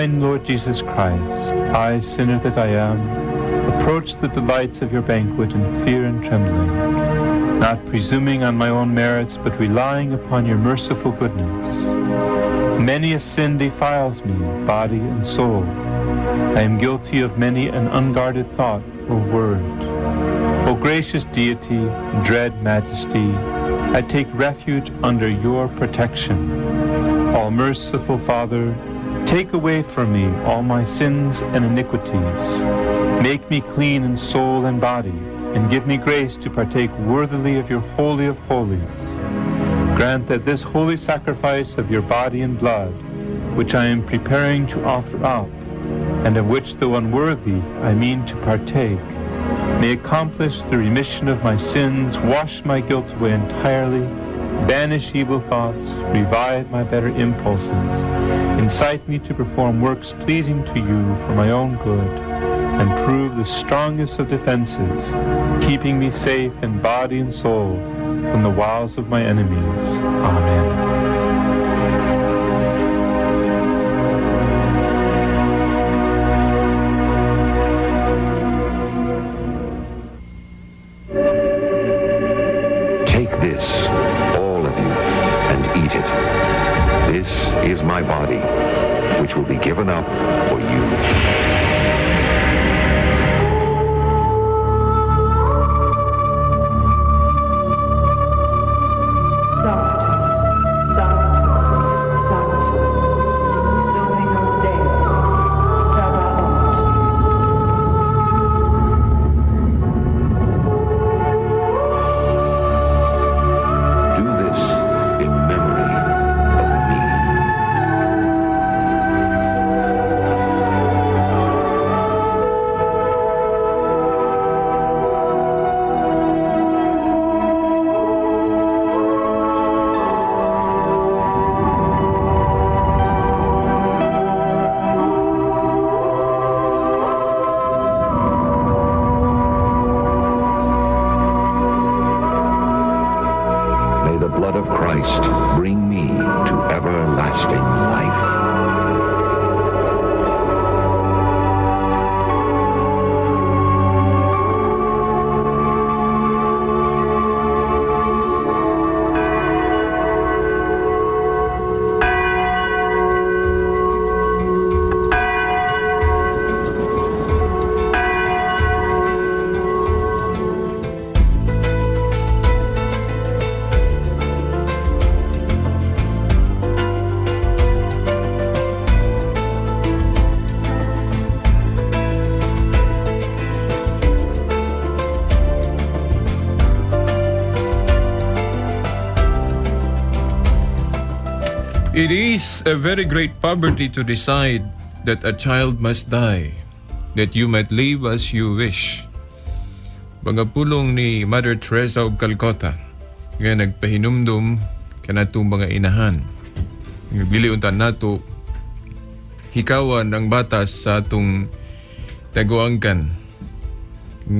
kind Lord Jesus Christ, I, sinner that I am, approach the delights of your banquet in fear and trembling, not presuming on my own merits, but relying upon your merciful goodness. Many a sin defiles me, body and soul. I am guilty of many an unguarded thought or word. O gracious deity, dread majesty, I take refuge under your protection. All merciful Father, take away from me all my sins and iniquities. Make me clean in soul and body, and give me grace to partake worthily of your Holy of Holies. Grant that this holy sacrifice of your body and blood, which I am preparing to offer up, and of which, though unworthy, I mean to partake, may accomplish the remission of my sins, wash my guilt away entirely, banish evil thoughts, revive my better impulses, incite me to perform works pleasing to you for my own good, and prove the strongest of defenses, keeping me safe in body and soul from the wiles of my enemies. Amen. This, all of you, and eat it. This is my body, which will be given up for you. Bring me to everlasting life. It is a very great poverty to decide that a child must die, that you might live as you wish. Mga pulong ni Mother Teresa of Calcutta, nga nagpahinumdum kanatong mga inahan. Biliuntan nato, hikawan ang batas sa atong taguangkan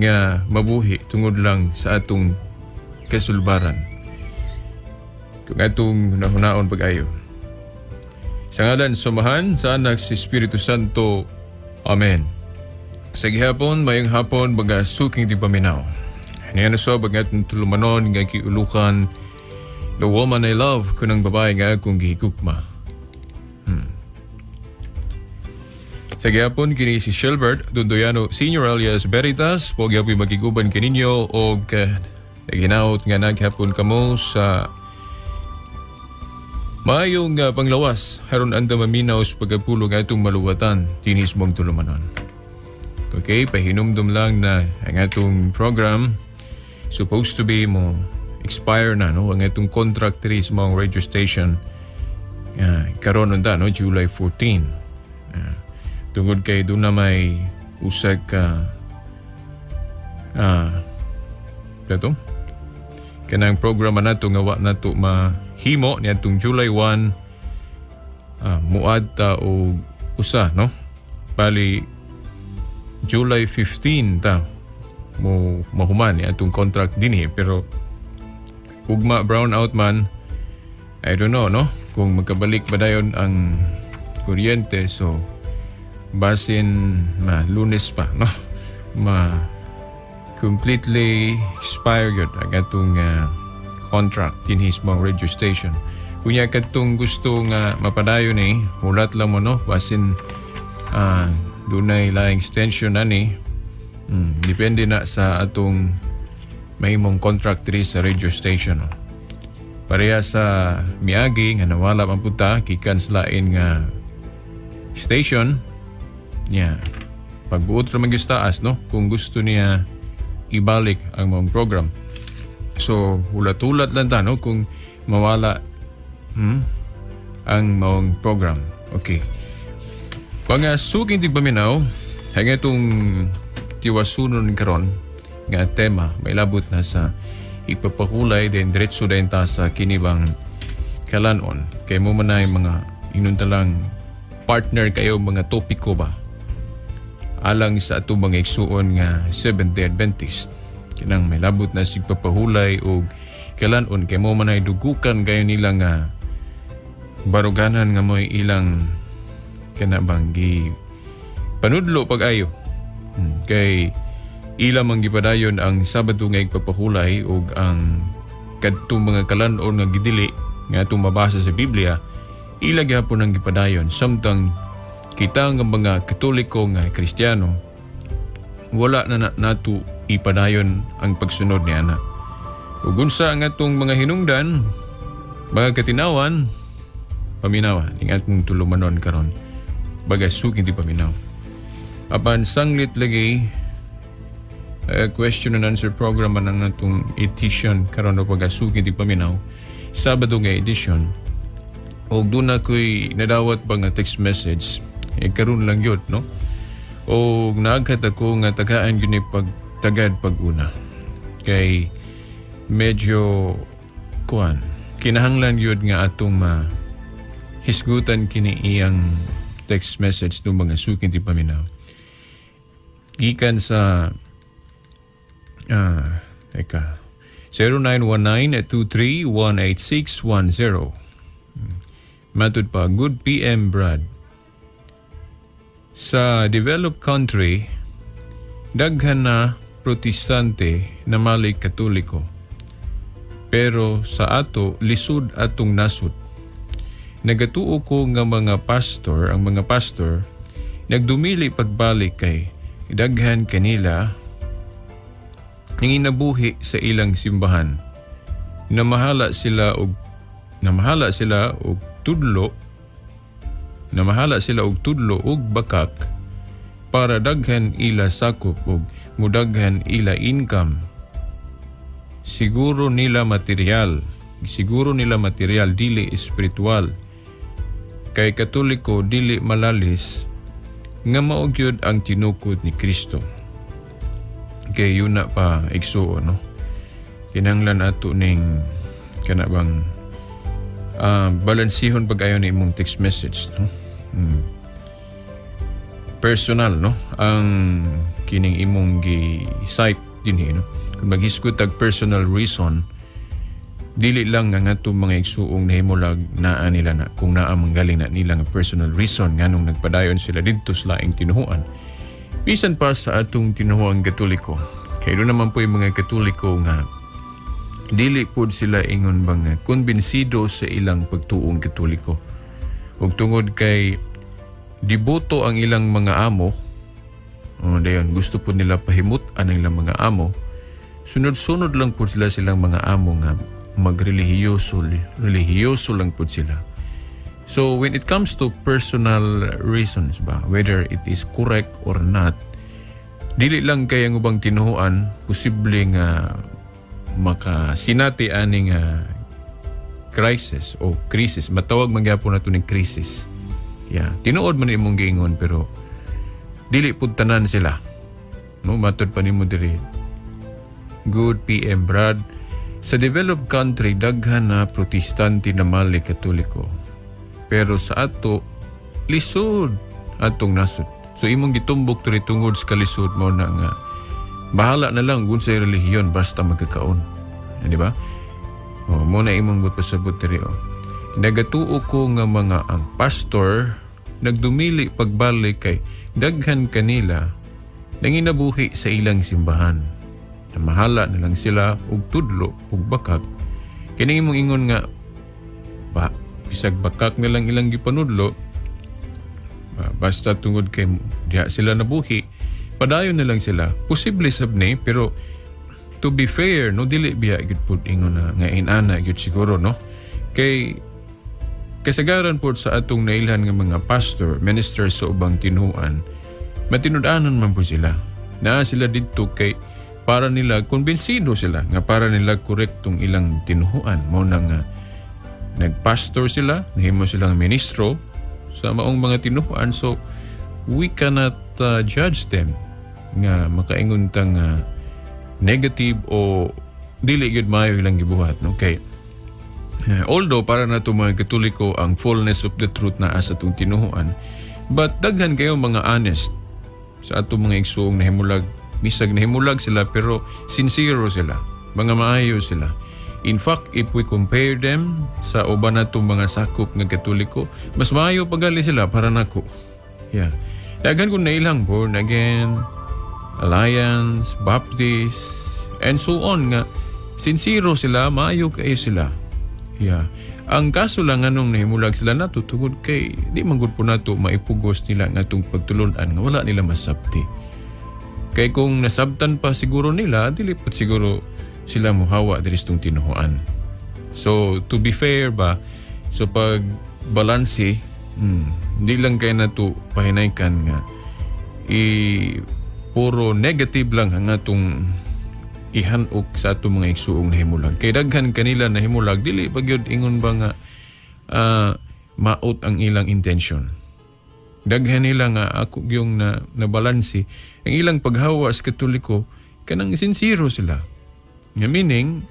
nga mabuhi tungod lang sa atong kasulbaran. Kung atong nahunaon pag-ayo. Sa ngalan sumahan sa anak si Espiritu Santo. Amen. Sa gihapon, mayang hapon, baga suking di paminaw. Niyan so, bagat ng tulumanon, nga kiulukan, the woman I love, kunang babae nga akong gihigukma. Sa gihapon, kini si Shelbert Dundoyano Senior alias Veritas, po gihapon magiguban kaninyo, o naginaot nga naghapon kamo sa maayong panglawas, haron anda maminaw sa pagkapulo nga itong maluwatan, tinis mong tulumanon. Okay, pahinumdum lang na ang atong program supposed to be mo expire na, no? Ang atong contract sa mga radio station karon onda, no? July 14. Tungod kay doon na may usag kanang programa nato nga wa nato mahimo niadtong July 1 muad ta o usa, no? Bali July 15 ta mo mahuman niadtong contract dinhi, pero ugma brown out man, I don't know, no? Kung magkabalik ba dayon ang kuryente, so basin Lunes pa, no? Completely expire yun ang atong contract kinhis mong radio station. Kunya katong gusto nga mapadayon hulat lang mo, no? Basin dunay laing extension ani. Depende na sa atong mahimong contract diri sa radio station. No? Pareha sa miagi nga nawala man punta gikan sa lain nga station niya. Pagbuot ra man taas, no? Kung gusto niya ibalik ang mong program. So, hulat-hulat lang ta, no? Kung mawala ang mong program. Okay. Pangasuking di paminaw, hanggang itong tiwasunon karon nga tema, may labot na sa ipapakulay din diretso din ta sa kinibang kalanon. Kaya mo man na mga inuntalang partner kayo mga topiko ba? Alang sa ato mga igsuon nga Seventh-day Adventist. Kinang may labot na sigpapahulay o kalanon kay mo man ay dugukan kayo nila nga baruganan nga mo ilang kanabanggi panudlo pag-ayo. Kay ilang mang gipadayon ang Sabado nga igpapahulay o ang kadtong mga kalanon nga gidili nga atong mabasa sa Biblia, ilang gihapon ang gipadayon. Samtang kita nga mga Katoliko nga Kristiyano, wala na nato ipadayon ang pagsunod ni ana. Ug unsa nga atong mga hinungdan, mga katinawan, paminawa ning atong tulumanon karon. Bagasukin di paminaw. Apan sanglit lagi question and answer program man ang atong edition karon o bagasukin di paminaw. Sabado nga edition. Og doon ako'y nadawat pa nga text message. Karon lang yun, no? O naagkat ako nga tagaan yun pagtagad pag-una. Kay medyo kinahanglan yun nga atong hisgutan kini iyang text message ng mga sukin di paminaw. Gikan sa 0919-23-18610. Matod pa, good PM Brad. Sa developed country, daghan na protestante na mali katoliko. Pero sa ato, lisod atong nasud. Nagatuo ko nga ang mga pastor, nagdumili pagbalik kay daghan kanila ng inabuhi sa ilang simbahan. Namahala sila og tudlo og bakak para daghan ila sakop og mudaghan ila income. Siguro nila material dili espiritual. Kay Katoliko dili malalis nga mao gyud ang tinukod ni Kristo. Kay yun na pa igsuo, no? Kinahanglan ato ning kanabang balansihon pag-ayon na imong text message, no? Personal, no? Ang kining imong gi-cite din, no? Kung maghisgot tag personal reason, dili lang nga atong mga igsuong nahimulag naa nila na kung naa manggaling na nila nga personal reason nganong nagpadayon sila didto sa laing tinuhuan. Bisan pa sa atong tinuhuang Katoliko. Kaya doon naman po yung mga Katoliko nga dili po sila ingon bang konbensido sa ilang pagtuong Katoliko. Ug tungod kay diboto ang ilang mga amo, dayon gusto po nila pahimut ang ilang mga amo. Sunod-sunod lang po silang mga amo nga religyoso lang po sila. So when it comes to personal reasons ba, whether it is correct or not, dili lang kay ang ubang tinuhuan posible nga makasinati aning crisis o crisis. Matawag man gyapon nato ning crisis. Yeah, tinuod man imong giingon pero dili pud tanan sila. No, matod pa nimo diri. Good PM Brad. Sa developed country, daghan na protestante na mali Katoliko. Pero sa ato, lisod atong nasod. So imong gitumbok diri tungod sa kalisod mo na nga bahala na lang kung sa relihiyon basta magkakaon. Di ba? Mo na imong pasabot diri. Nagatuo ko nga mga ang pastor nagdumili pagbalik kay daghan kanila nanginabuhi sa ilang simbahan. Namahala na lang sila og tudlo ug bakak. Kini imong ingon nga bisag bakak na lang ilang gipanudlo, basta tungod kay diha sila nabuhi, padayon na lang sila. Posible sabni, pero to be fair, no, dili biya gid pud ingon na nga inana gid siguro, no? Kay kasagaran po sa atong nailhan nga mga pastor, minister sa ubang tinuan, matinud-anon man po sila. Naa sila dito kay para nila, konbensido sila nga para nila korektong ilang tinuan. Mo na nga nagpastor sila, nahimo silang ministro sa maong mga tinuan. So, we cannot judge them nga makaingon tang negative o dili gid maayo ilang gibuhat. Okay? Although para na itong mga Katoliko ang fullness of the truth na sa itong tinuhuan, but daghan kayo mga honest sa atong mga igsuong nahimulag. Misag nahimulag sila pero sincere sila, mga maayo sila. In fact, if we compare them sa uban natong mga sakop ng Katoliko, mas maayo pagali sila para nako. Yeah. Daghan ko nailang born again, Alliance, Baptist, and so on nga. Sincere sila, maayo kayo sila. Yeah. Ang kaso lang anong nahimulag sila nato tungod kay di man gud po nato maipugos nila nga atong pagtulon-an nga wala nila masabti. Kay kung nasabtan pa siguro nila, dili pa siguro sila muhawa diri sa tinuhuan. So to be fair ba, so pag balanse, hindi lang kay nato pahinaykan nga puro negative lang ang atong ihanok sa atong mga igsuong nahimulag. Kay daghan kanila nahimulag, dili pagyud ingon ba nga maot ang ilang intention. Daghan nila nga ako yung nabalansi. Ang ilang paghawa sa Katoliko, kanang sincero sila. Nga meaning,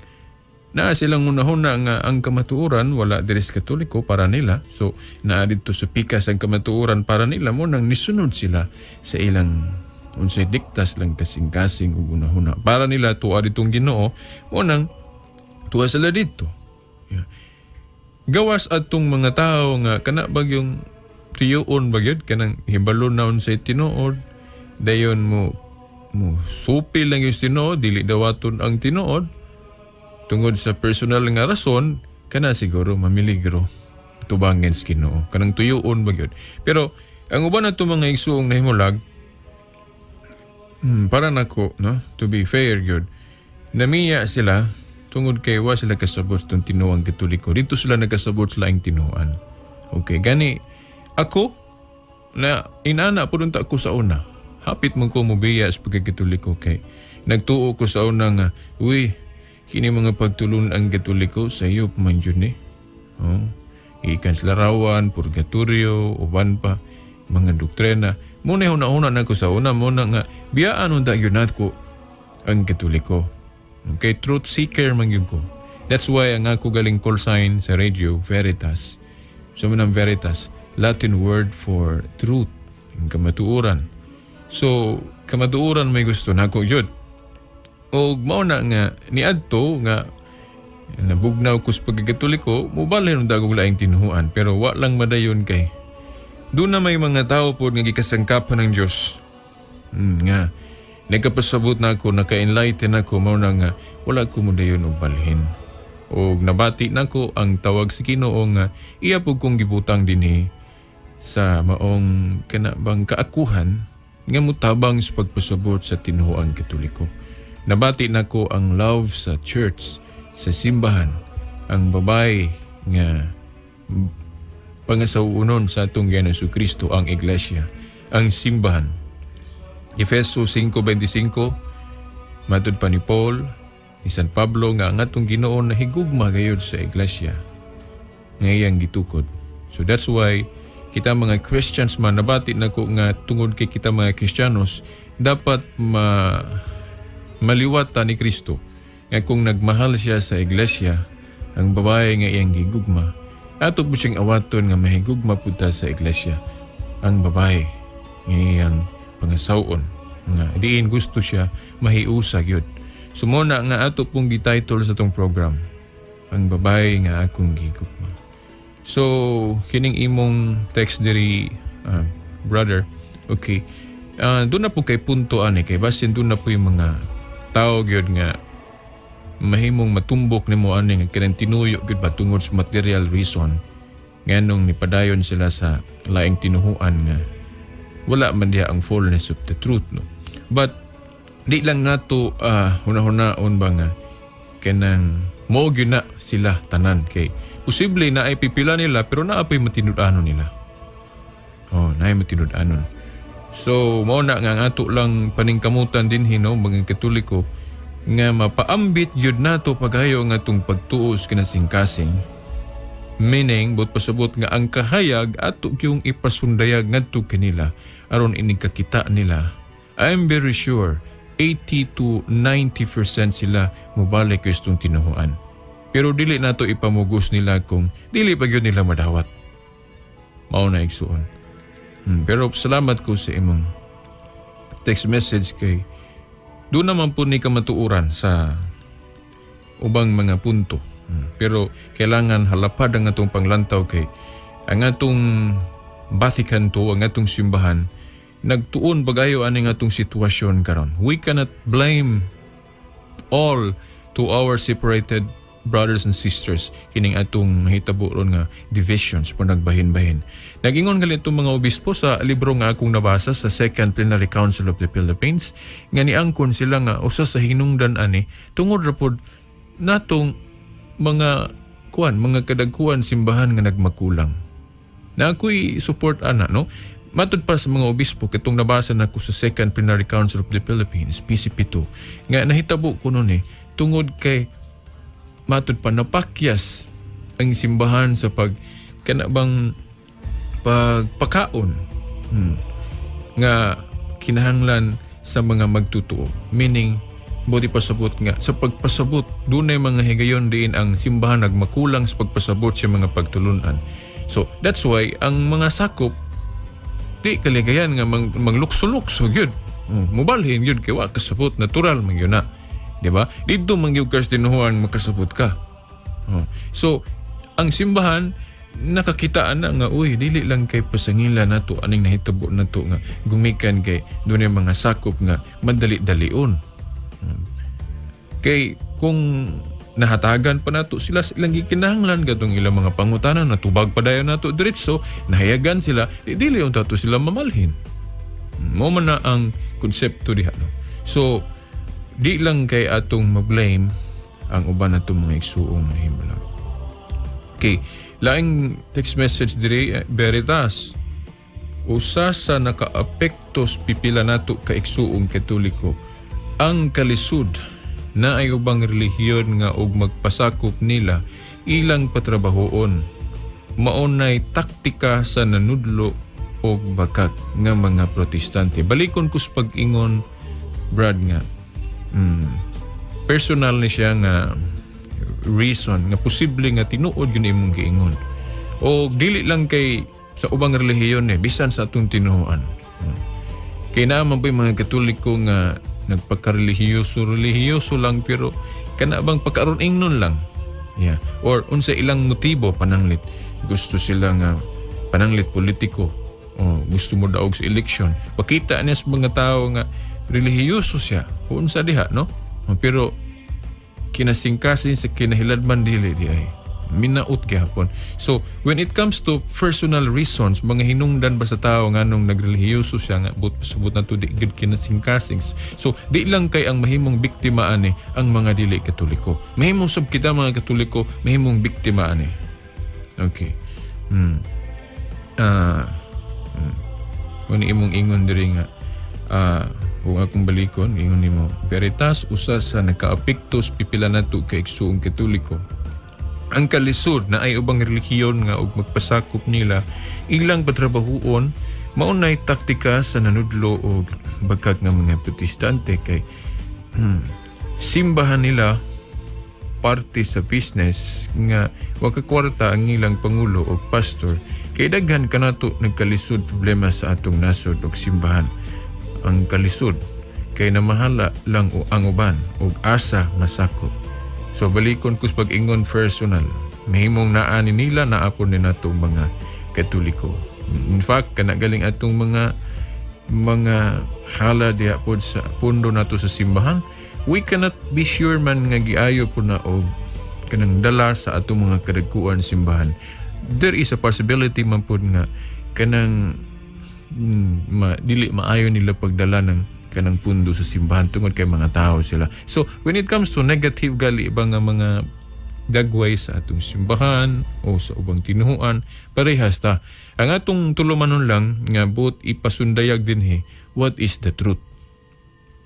naa silang unahuna nga ang kamatuoran wala diri sa Katoliko para nila. So, naa dito sa pikas ang kamatuoran para nila mo nang nisunod sila sa ilang unsay diktas lang kasing-kasing ug unahuna. Para nila tuwa ditong Ginoo, mo nang tuwa sila dito. Yeah. Gawas atong mga tao nga kana bagyong tiyoon bagyod kanang hibalon na unsay tinuod, dayon mo supil lang yung tinuod, dili dawaton ang tinuod tungod sa personal nga rason, kana siguro mamiligro tubangin sa Ginoo kanang tuyoon bagyod. Pero ang uban nato mga igsuong nahimulag, para nako, no, to be fair gyud, namiya sila tungod kay wa sila kasabot tong tinuang Katoliko. Dito sila nagkasabot sa laing tinuan. Okay, gani ako na inana pud unta ako sa una. Hapit man ko mobiya sa pagkakatoliko kay nagtuo ko sa una nga, kini mga pagtulon ang Katoliko sa iyo man yun eh. Oh, ikan sa larawan, purgatorio, uban pa, mga doktrina. Muna una na ko sa una, muna nga, biyaan unta yun ko ang Katoliko. Okay, truth seeker man yun ko. That's why ang ako galing call sign sa radio, Veritas. So manang Veritas, Latin word for truth, ang kamatuoran. So, kamatuoran may gusto na ko yun. O mao na nga, niadto nga, nabugnaw ko sa pagkakatoliko, mubalin ang dagong laing tinuhuan. Pero wa lang madayon kay. Doon na may mga tao po nga gikasangkapan ng Diyos. Nga, nagkapasabot na ako, naka-enlighten ako, mao na nga, wala ko madayon og balhin. O nabati na ko ang tawag sa Ginoo nga, iya po kong gibutang dinhi sa maong kanabang kaakuhan nga mutabang sa pagpasabot sa tinuhuang Katoliko. Nabati na ko ang love sa church, sa simbahan, ang babae nga pangasauunon sa atong Ginoong Jesucristo, ang iglesia, ang simbahan. Efeso 5:25, matud pa ni Paul, ni San Pablo nga ang atong Ginoo na higugma gayud sa iglesia ngayang gitukod. So that's why kita mga Christians man, nabati na ko nga tungod kay kita mga Kristiyanos, dapat maliwata ni Kristo nga kung nagmahal siya sa iglesia, ang babae nga iyang gigugma, ato po siyang awaton nga mahigugma puta sa iglesia ang babae nga iyang pangasawon, nga diin gusto siya mahiusag yun. Sumuna nga ato pong gititle sa tong program, ang babae nga akong gigugma. So, kining imong text diri brother. Okay. Doon na po kay punto ani kay basin doon na po yung mga tao gyud nga mahimong matumbok nimo ani nga kinang tinuyo gyud ba tungod sa material reason nganong nipadayon sila sa laing tinuhuan nga wala man diha ang fullness of the truth, no. But di lang nato hunahuna-on ba nga kanang mao gyud na sila tanan kay posible na ay pipila nila pero naa pay matinud-anon nila. Naay matinud-anon. So, mao na nga ato lang paningkamutan din hino mga Katoliko nga mapaambit yun nato paghayo nga itong pagtuos kinasingkasing. Meaning, but pasabot nga ang kahayag ato yung ipasundayag ngadto kanila aron ining kakita nila. I'm very sure 80 to 90% sila mobalik yung tinuhuan. Pero dili nato ipamugos nila kung dili pa yun nila madawat. Mao na igsuon. Pero salamat ko sa imong text message kay doon naman po ni kamatuuran sa ubang mga punto. Pero kailangan halapad ang atong panglantaw kay ang atong Vatican to, ang atong simbahan, nagtuon bagayo aning atong sitwasyon karon. We cannot blame all to our separated brothers and sisters kining atong hitabo ron nga divisions po nagbahin-bahin. Nagingon gali itong mga obispo sa libro nga akong nabasa sa Second Plenary Council of the Philippines nga niangkon sila nga usa sa hinungdan ani tungod ra pod natong mga kadagkuan simbahan nga nagmakulang. Na ako'y support ana, no? Matud pa sa mga obispo kitong nabasa nako sa Second Plenary Council of the Philippines PCP2 nga nahitabo ko nun tungod kay matud pa napakyas ang simbahan sa kanabang pagpakaon nga kinahanglan sa mga magtutuo. Meaning, buti pasabot nga sa pagpasabot dunay mga higayon diin ang simbahan nagmakulang sa pagpasabot sa mga pagtulunan. So that's why ang mga sakop di kaligayan nga manglukso-lukso gyud. Mubalhin gyud kay wa kasabot natural man gyud na. Di ba? Dito mangyug ka sa tinuhuan makasabot ka. So, ang simbahan, nakakitaan na nga, dili lang kay pasangila na to, aning nahitabo na to nga, gumikan kay doon yung mga sakop nga, madali-dalion. Kay, kung nahatagan pa na to sila sa ilang gikinahanglan, gatong ilang mga pangutanan, natubag pa dayon na to diretso, nahayagan sila, dili yung tato sila mamalhin. Mo man na ang konsepto diha. No? So, di lang kay atong ma-blame ang uban natong mga igsuong nahimula. Okay, laing text message diri Veritas. Usa sa nakaapektos pipila nato ka igsuong Katoliko ang kalisud na ay ubang relihiyon nga og magpasakop nila ilang patrabahoon. Maunay taktika sa nanudlo og bakat nga mga protestante. Balikon ko sa pag-ingon Brad nga personal ni siya nga reason nga posible nga tinuod yun imong giingon o dili lang kay sa ubang relihiyon bisan sa atong tinuoan. Kay naman po yung mga Katoliko nga nagpaka-relihiyoso lang pero kanabang pagkaroon ingnon lang or unsa ilang motibo pananglit gusto sila nga pananglit politiko o gusto mo daog sa eleksyon pakita niya sa mga tao nga relihiyoso siya unsa diha, no? Pero kinasingkasin sa kinahiladman dili di ay minaut gyapon. So when it comes to personal reasons mga hinungdan ba sa tao nganong nagrelihiyoso siya nga but na to di gid kinasingkasing. So di lang kay ang mahimong biktima ani ang mga dili Katoliko. Mahimong sab kita mga Katoliko mahimong biktima ani. Okay. Kung imong ingon diri nga kung akong balikon, ingon nimo, Veritas, usa sa nakaapektos pipila nato kay igsuong Katoliko. Ang kalisod na ay ubang relihiyon nga og magpasakop nila, ilang patrabahuon, maunay taktika sa nanudlo o bagkag nga mga protestante kay simbahan nila parte sa business nga wakakwarta ang ilang pangulo o pastor kay daghan kanato nagkalisod problema sa atong nasod o simbahan. Ang kalisod kay namahala lang ang uban og asa masakop. So balikon kus pag-ingon personal, mahimong naani nila naapon ni nato mga Katoliko. In fact, kanagaling atong mga hala diha pod sa pundo nato sa simbahan, we cannot be sure man nga giayo po na og kanang dala sa atong mga kadagkuan simbahan. There is a possibility man pod nga kanang dili maayo nila pagdala ng kanang pundo sa simbahan tungod kay mga tao sila. So when it comes to negative gali ba nga mga dagway sa atong simbahan o sa ubang tinuhuan, parehas ta. Ang atong tulumanon lang nga buot ipasundayag dinhi what is the truth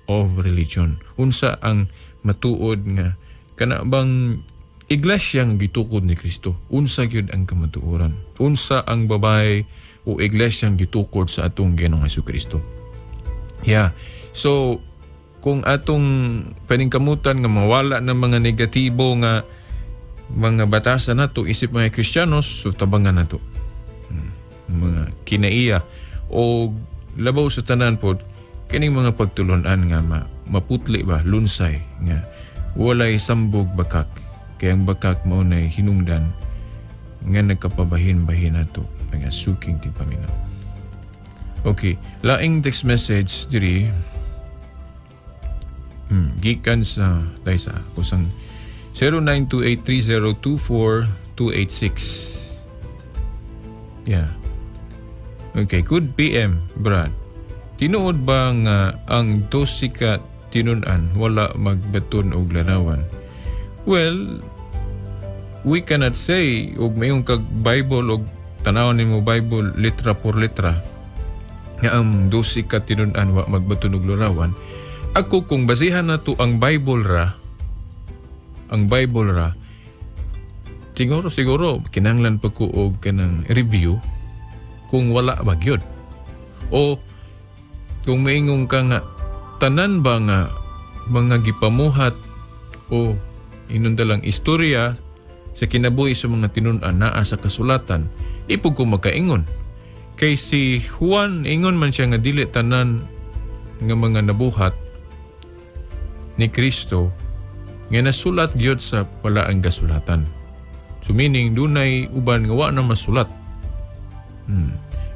of religion. Unsa ang matuod nga kana bang iglesia nga gitukod ni Kristo? Unsa gyud ang kamatuoran? Unsa ang babae o iglesia nga gitukod sa atong Ginoong Hesukristo? Yeah. So kung atong paningkamutan nga mawala ng mga negatibo nga mga batasan nato isip mga Kristiyanos, so tabangan nato mga kinaiya o labaw sa tanan pod kining mga pagtulunan nga maputli ba lunsay nga walay sambog bakak, kay ang bakak mao nay hinungdan nga nagkapabahin-bahin nato mga suking tipaminaw. Okay, laing text message diri gikan sa taysa kusang 09283024-286. Yeah. Okay, good PM, Brad. Tinuod ba nga ang dosika tinunan wala magbaton og larawan? Well, we cannot say og mayong kag Bible og tanawon nimo Bible letra por letra nga ang dosika tinunan wa magbaton og larawan. Ako kung basihan nato ang Bible ra, siguro kinahanglan pa ko og kanang review kung wala ba gyud. O kung maingong ka nga tanan ba nga mga gipamuhat o inundalang istorya sa kinabuhi sa mga tinunan naa sa kasulatan, ipog ko makaingon. Kay si Juan ingon man siya nga dili tanan nga mga nabuhat ni Kristo nga nasulat gyud sa palaang kasulatan. So meaning dunay uban nga wa na masulat.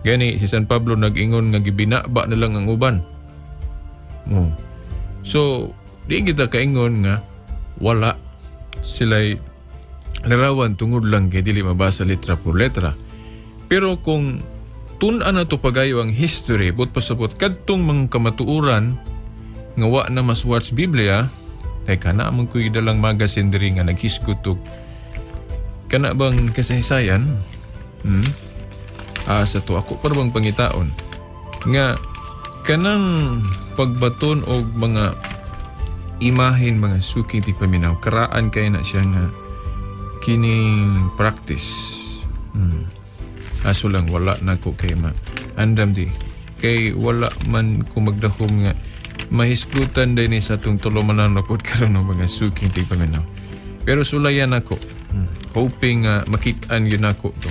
Gani si San Pablo nag-ingon nga gibinaba na lang ang uban. So di kita kaingon nga wala sila'y larawan tungod lang kay dili mabasa letra por letra. Pero kung tun-an na to pagayo ang history but pasabot kadtong mga kamatuoran nga wa na masuwat sa Biblia, kay kana among kuy dalang magazine diri nga naghisgutog kana bang kasaysayan sa to ako para bang pangitaon nga kanang pagbaton og mga imahen mga suking tigpaminaw karaan kay na siya nga kining practice. Aso lang wala na ko kay andam di kay wala man ko magdahom nga mahisgutan din sa itong tulumanan na po karoon ng mga suking tigpaminaw. Pero sulayan ako. Hoping makitaan yun ako to.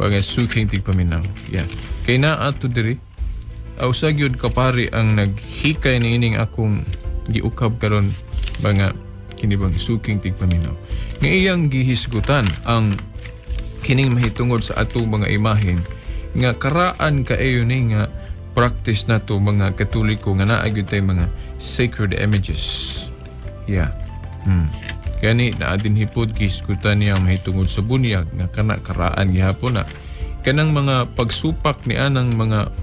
Mga suking tigpaminaw. Yeah. Kaya na ato diri. Ausag yun kapari ang naghikay ni ining akong giukab karon mga kinibang suking tigpaminaw. Nga iyang gihisgutan ang kining mahitungod sa ato mga imahen nga karaan kaayo ni nga practice na to mga Katoliko nga naagyo tayo mga sacred images. Yeah. Kani naadin hipod kiskutan niya mahitungod sa bunyag nga karaan gihapon na kanang mga pagsupak ni anang mga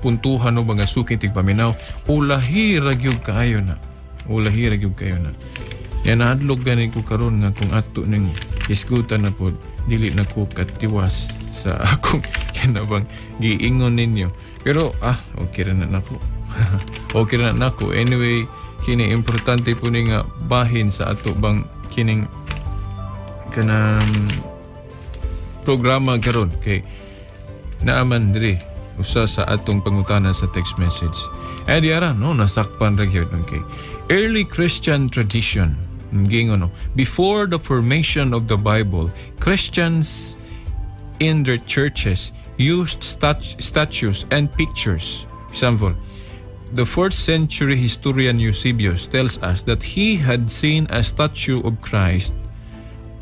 puntuhan o mga suking tigpaminaw ulahi ragyog kaayo na. Yan nahadlok ganin ko karon nga kung ato ning iskutan na pod dili na ko katiwas sa akong kinabang giingon ninyo. Pero okay na nako. Okay na nako. Anyway, kini importante po ni nga bahin sa ato bang kining kanang programa karon kay naaman diri usa sa atong pangutana sa text message. Diara no nasakpan ra gyud okay. Early Christian tradition gingon no. Before the formation of the Bible, Christians in their churches used statues and pictures. Example, the 4th century historian Eusebius tells us that he had seen a statue of Christ,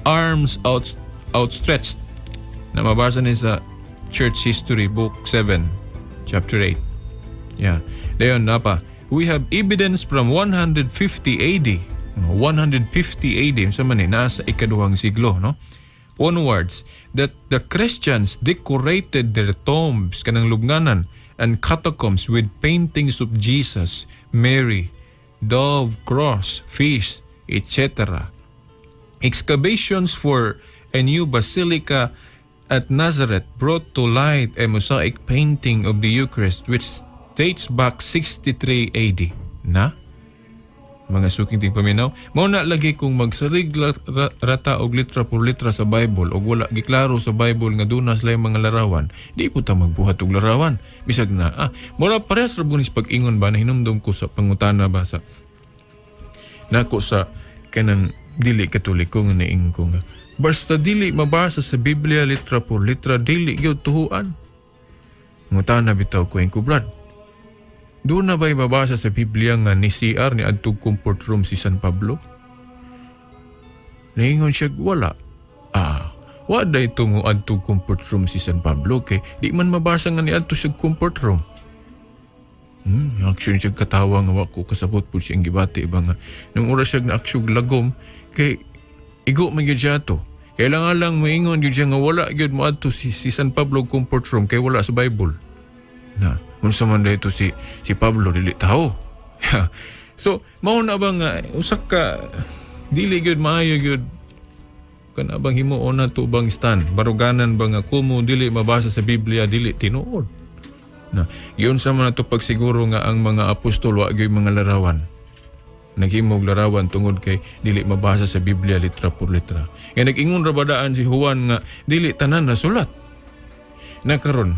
arms outstretched. Na mabasa niya sa Church History, Book 7, Chapter 8. Yeah. Dayon na pa. We have evidence from 150 AD. 150 AD, sa man nasa ikaduhang siglo, no? Onwards, that the Christians decorated their tombs, kanang lubnganan, and catacombs with paintings of Jesus, Mary, dove, cross, fish, etc. Excavations for a new basilica at Nazareth brought to light a mosaic painting of the Eucharist which dates back 63 AD. Na? Mga suking tigpaminaw, mao na lagi kung magsarig rata og litra por litra sa Bible og wala giklaro sa Bible nga dunas lay mga larawan, di po ta magbuhat og larawan. Bisag na, mura parehas ra bunis pag-ingon ba na hinumdum ko sa pangutana ba sa nako sa kanang dili katoliko nga niing ko nga basta dili mabasa sa Biblia litra por litra, dili gyud tuhuan. Ngutana bitaw ko ko Brad. Doon na ba'y mabasa sa Biblia nga ni CR ni adtog comfort room si San Pablo? Naingon siya, wala. Wala ito mo adtog comfort room si San Pablo kay di man mabasa nga ni adto siya comfort room. Aksyon siya katawa nga wako kasabot po siyang gibati iba nga. Nung oras siya na aksyog lagom kay igo man yun siya to. Kailangan lang maingon yun siya nga wala yun mo adto si San Pablo comfort room kay wala sa Bible. Na, kung sa man dito si Pablo dili tao. So, mao na ba nga usak ka dili gyud maayo gyud kana bang himuon na to bang stand baruganan ba nga kumo dili mabasa sa Biblia dili tinuod. Na, giyon sa man to pagsiguro nga ang mga apostol wa gyud mga larawan. Naghimog larawan tungod kay dili mabasa sa Biblia litra por litra. Nga nag-ingon ra badaan si Juan nga dili tanan na sulat. Na karon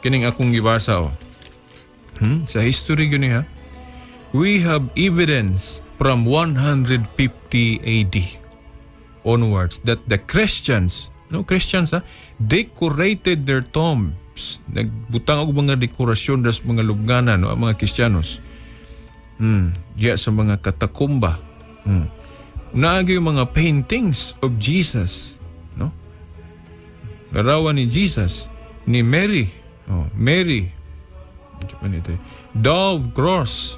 kining akong gibasa sa history yun ha. We have evidence from 150 AD onwards that the Christians decorated their tombs. Nagbutang og mga dekorasyon sa mga lubnganan o mga Kristiyanos. Diya sa mga katakumba. Naagi yung mga paintings of Jesus, no? Larawan ni Jesus, ni Mary, dove, cross,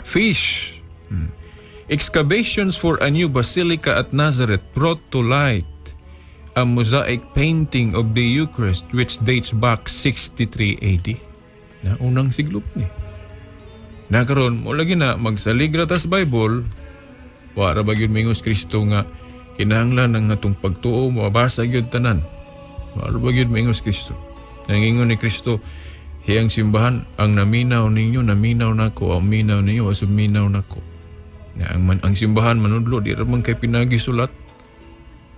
fish. Excavations for a new basilica at Nazareth brought to light a mosaic painting of the Eucharist which dates back 63 AD. Na unang siglo ni. Na karon mo lagi na magsalig ra tas Bible, wala ba gyud mingos Kristo nga kinahanglan ng atong pagtuo mabasa gyud tanan. Wala ba gyud mingos Kristo. Nangingon ni Kristo, hiyang simbahan, ang naminaw ninyo, naminaw nako, ang minaw ninyo, asum minaw nako. Ang simbahan manudlo, di ramang kay pinagi sulat.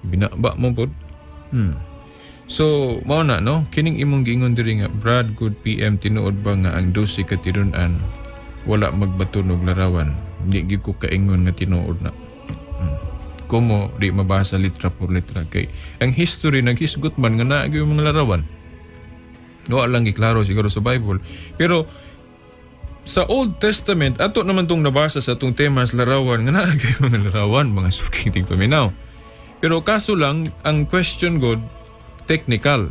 Binaba mo po. So, mao na, no? Kining imong giingon diri nga, Brad, good PM, tinuod ba nga ang 12 katinunan, wala magbatunog larawan. Hindi ko kaingon nga tinuod na. Kumo, di mabasa litra por litra. Kay, ang history, naghisgot man nga naagi yung mga larawan. Wala lang iklaro siguro sa Bible. Pero sa Old Testament, ato naman itong nabasa sa itong tema sa larawan, nga naagay mga larawan, mga suking tigpaminaw. Pero kaso lang, ang question God, technical.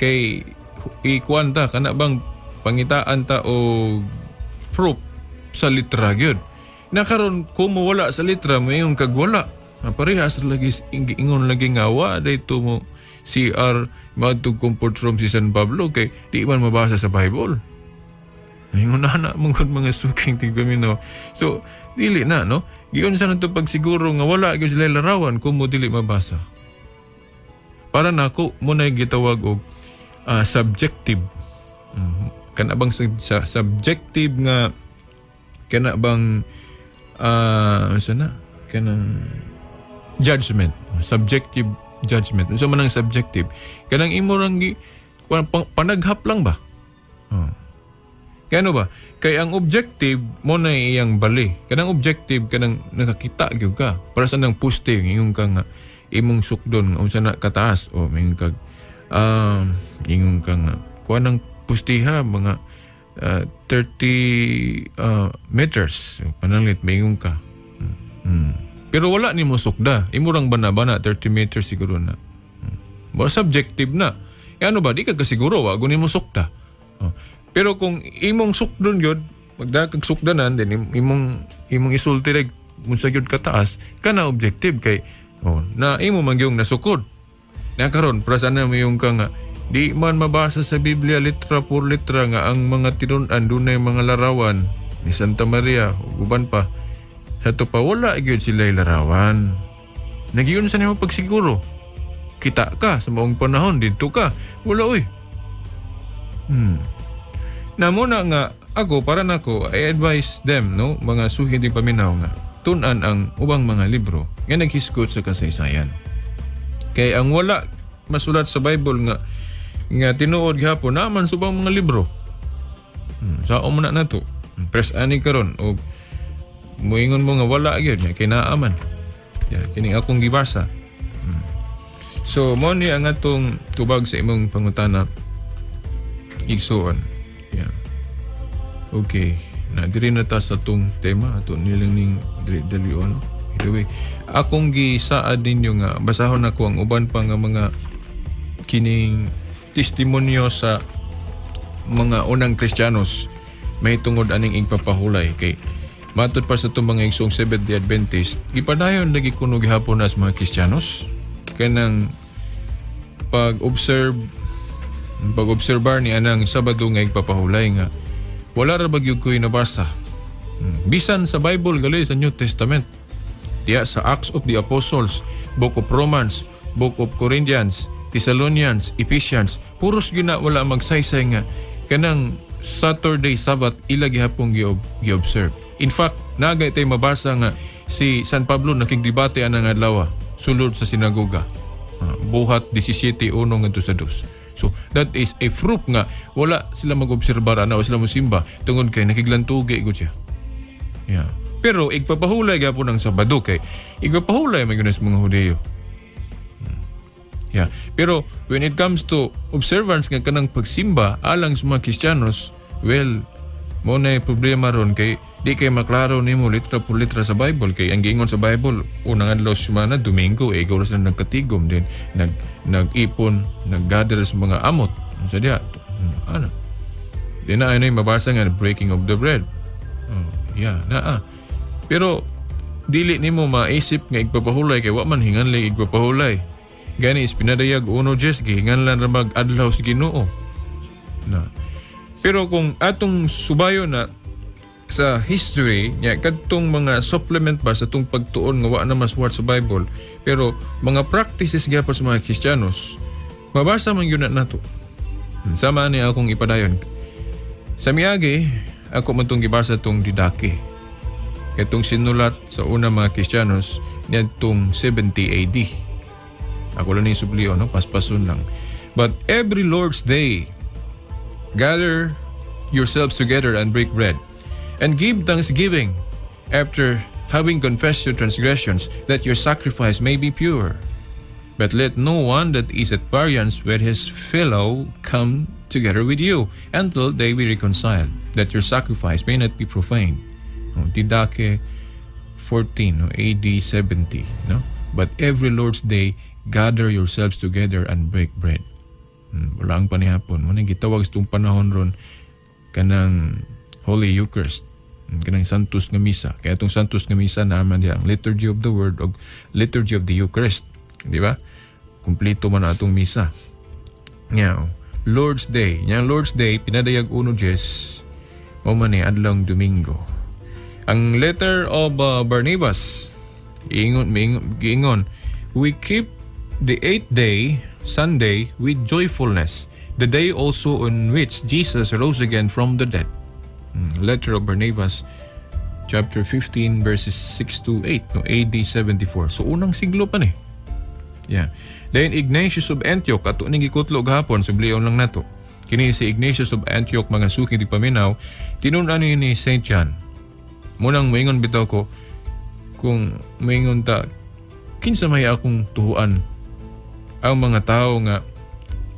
Kay ikuan ta, kana bang pangitaan ta o proof sa litra yun. Nakaroon, kung mawala sa litra, mayroong kagwala. Parehas lagi, ingon lagi nga, dito mo CR, madtog comfort room si San Pablo kay di man mabasa sa Bible. Ayun na mungod mga suking tigpaminaw. So, dili na, no? Giyon sa nato pagsiguro nga wala gyud sila larawan kung mo dili mabasa. Para nako mo na gitawag og subjective. Kana bang subjective nga kana bang kanang judgment, subjective judgment. Unsa man ang subjective? Kanang imo rang panaghap lang ba? Kano ba? Kay ang objective mo na iyang bali. Kanang objective kanang nakakita gyud ka. Para sa nang poste ingon ka nga imong sukdon unsa na kataas o mingon kag ingon ka nga kuan ang pustiha mga 30 meters. Pananglit mingon ka. Pero wala ni mo sukda. Imo rang bana-bana 30 meters siguro na. More subjective na. Ano ba, di ka kasiguro, wag mo sukta. Pero kung imong sukdon yun, magdakag sukdanan, din imong isulti reg, munsa yun kataas, ka na objective kay, na imo mangyong nasukod. Nakaroon, prasan na mo yung ka nga, di man mabasa sa Biblia litra por litra nga ang mga tinunan dunay mga larawan ni Santa Maria, uban pa. Sa to pa, wala yun sila'y larawan. Nagyun sa nimo pagsiguro. Kita ka sa maong panahon, dito ka. Wala, uy. Na muna nga, ako, para nako, I advise them, no, mga suhid yung paminaw nga, tunan ang ubang mga libro nga naghiskot sa kasaysayan. Kaya ang wala masulat sa Bible nga tinuod gihapon naman sa ubang mga libro. Sao mo na to? Press ani karon o muingon mo nga wala gyud nga kinaaman. Kini akong gibasa. So mo ni ang atong tubag sa imong pangutana igsuon. Okay, na diri na ta sa tong tema ato nilang ning dali-dalion. Anyway, akong gisaad ninyo nga basahon ako ang uban pa nga mga kining testimonyo sa mga unang Kristiyanos may tungod aning igpapahulay kay matod pa sa itong mga igsong Seventh-day Adventist ipadayon lagi kuno gihapon as mga Kristiyanos kanang pag-obserbar ni anang Sabado nga igpapahulay nga wala ra bagyog ko'y nabasa bisan sa Bible gali sa New Testament diya sa Acts of the Apostles, Book of Romans, Book of Corinthians, Thessalonians, Ephesians, puros gina wala magsaysay nga kanang Saturday, Sabbath ila gihapon gi-observe. In fact, nagay tay mabasa nga si San Pablo nakigdebate anang adlaw sulod sa sinagoga. Buhat 17:1 ngadto sa 2. So, that is a proof nga wala sila mag-obserbar ana o sila mosimba tungod kay nakiglantugi gud siya. Yeah. Pero igpapahulay gapon ang Sabado kay igpapahulay man gyud sa mga Hudiyo. Yeah. Pero when it comes to observance nga kanang pagsimba alang sa mga Kristiyanos, well, mo na problema ron kay di kay maklaro nimo litra por litra sa Bible kay ang giingon sa Bible unang adlaw semana Domingo gawa sila nagkatigom din nag-ipon nag-gather sa mga amot sa diha di na ay mabasa nga breaking of the bread pero dili nimo maisip nga igpapahulay kay wa man hinganli igpapahulay gani is pinadayag uno Diyos gihinganlan ra mag-adlaw sa Ginoo na. Pero kung atong subayo na sa history nya kadtong mga supplement ba sa tong pagtuon nga wa na masuwat sa Bible pero mga practices gyapon sa mga Kristiyanos mabasa man gyud nato. Sama ni akong ipadayon sa miagi ako man tong gibasa tong Didache katong sinulat sa una mga Kristiyanos niadtong 70 AD. Ako lang ni subliyo, no? Paspasun lang. But every Lord's Day, gather yourselves together and break bread, and give thanksgiving after having confessed your transgressions, that your sacrifice may be pure. But let no one that is at variance with his fellow come together with you, until they be reconciled, that your sacrifice may not be profaned. Didache 14, AD 70. No? But every Lord's Day, gather yourselves together and break bread. Wala ang panihapon. Manang gitawag sa itong panahon ron kanang Holy Eucharist. Kanang Santos nga Misa. Kaya itong Santos nga Misa naman diya ang Liturgy of the Word o Liturgy of the Eucharist. Di ba? Kumplito man na itong Misa. Ngayon, Lord's Day. Yang Lord's Day, pinadayag uno Diyes o mani adlang Domingo. Ang letter of Barnabas, giingon, we keep the 8th day, Sunday, with joyfulness, the day also on which Jesus rose again from the dead. Letter of Barnabas, chapter 15, verses 6 to 8, AD 74. So, unang siglo pa ni. Yeah. Then, Ignatius of Antioch, ato ning gikutlo gahapon, subliyon lang nato. Kini si Ignatius of Antioch, mga suki di paminaw, tinunan ni St. John. Munang maingon bitaw ko, kung maingon ta, kinsa may akong tuhuan ang mga tao nga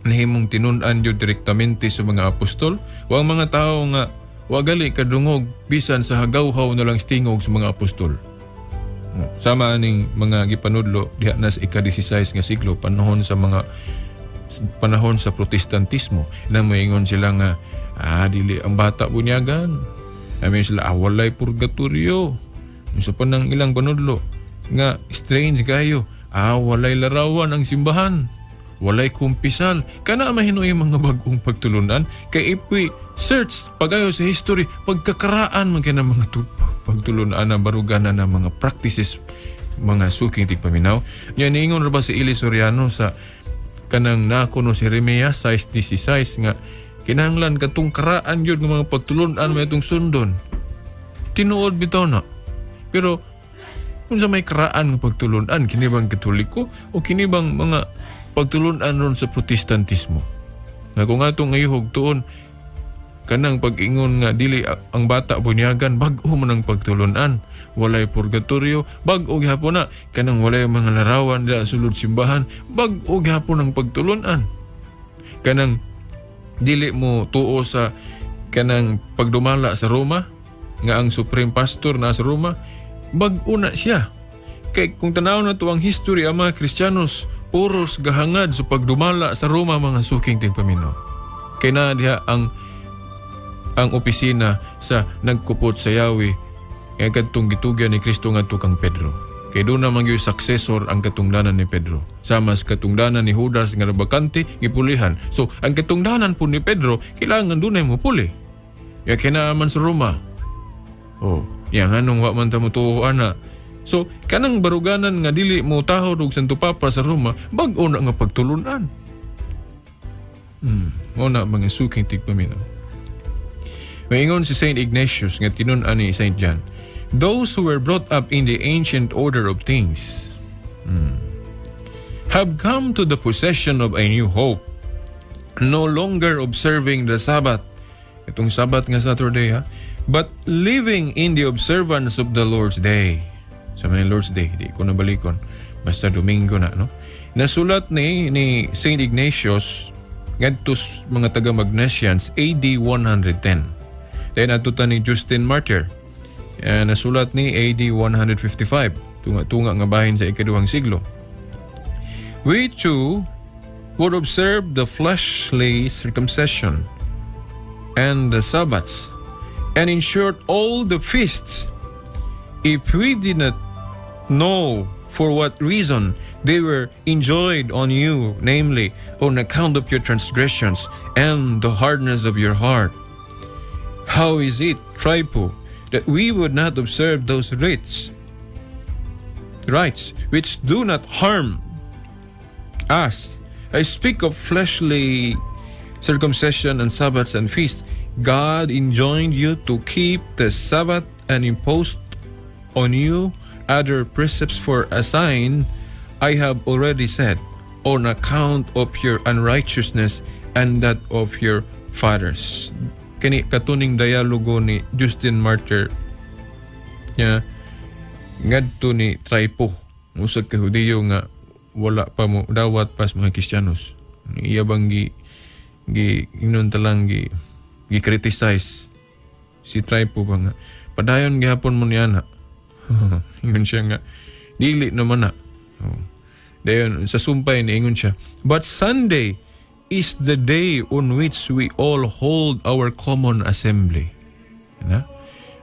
nahimong tinunan yun direktamente sa mga apostol o ang mga tao nga wagali kadungog bisan sa hagawhaw na lang stingog sa mga apostol. Sama aning mga gipanudlo diha na sa ika-16 nga siglo panahon sa mga panahon sa protestantismo na maingon sila nga dili ang bata bunyagan. Amin sila walay purgatorio. Sa panang ilang panudlo nga strange kayo. Walay larawan ang simbahan. Walay kumpisal. Kana mahinuy mga bagong pagtulunan kay ipi search pagayo sa history pagkakaraan man kay ng mga pagtulunan na baruganan na mga practices mga suking tigpaminaw. Yan niingon ra ba si Eli Soriano sa kanang nakuno si Jeremias 6:16 nga kinahanglan katong karaan yun ng mga pagtulunan may itong sundon. Tinuod bitaw na. Pero kung sa may karaan ng pagtulunan, kini bang Katoliko o kini bang mga pagtulunan ron sa protestantismo? Nga kung atong ngayhog tuon kanang pag-ingon nga dili ang bata bunyagan bag-o man ang pagtulunan. Walay purgatorio, bag-o gihapon na. Kanang walay mga larawan da sulod simbahan, bag-o gihapon ang pagtulunan. Kanang dili mo tuo sa kanang pagdumala sa Roma, nga ang Supreme Pastor na sa Roma, bag-o na siya. Kay kung tanaw na to ang history ang mga Kristiyanos, puros gahangad sa pagdumala sa Roma mga suking tigpaminaw. Kay na diha ang opisina sa nagkupot sa Yahweh kaya katong gitugyan ni Kristo ngadto kang Pedro. Kay doon naman yung successor ang katungdanan ni Pedro. Sama sa katungdanan ni Judas nga bakante gipulihan. So ang katungdanan po ni Pedro kailangan doon ay mupuli. Kaya kinaaman sa Roma. Yang anong wa man ta mo tuoan na. So kanang baruganan nga dili mo tahod og Santo Papa sa Roma, bag-o na nga pagtulunan. Mo na mga suking tigpaminaw. Maingon si Saint Ignatius nga tinun-an ni Saint John, those who were brought up in the ancient order of things have come to the possession of a new hope, no longer observing the Sabbath, itong Sabbath nga Saturday but living in the observance of the Lord's Day. Sa mga Lord's Day, di ko nabalikon, basta Domingo na, no? Nasulat ni Saint Ignatius ngadto mga taga-Magnesians AD 110. Then atutan ni Justin Martyr. Nasulat ni AD 155. Tunga nga bahin sa ikaduhang siglo. We too would observe the fleshly circumcision and the Sabbaths, and in short all the feasts, if we did not know for what reason they were enjoyed on you, namely on account of your transgressions and the hardness of your heart. How is it, Trypo, that we would not observe those rites which do not harm us? I speak of fleshly circumcision and Sabbaths and feasts. God enjoined you to keep the Sabbath and imposed on you other precepts for a sign, I have already said, on account of your unrighteousness and that of your fathers. Kani katuning dialogo ni Justin Martyr ngadto ni Trypo, usag ka Hudiyo nga wala pa mo dawat pas mga Kristiyanos. Iya bang inon talang gi-criticize si Trypo ba nga padayon gihapon mo niya na. Ingon siya nga dili naman na. Dayon sa sumpay ni ingon siya, but Sunday is the day on which we all hold our common assembly.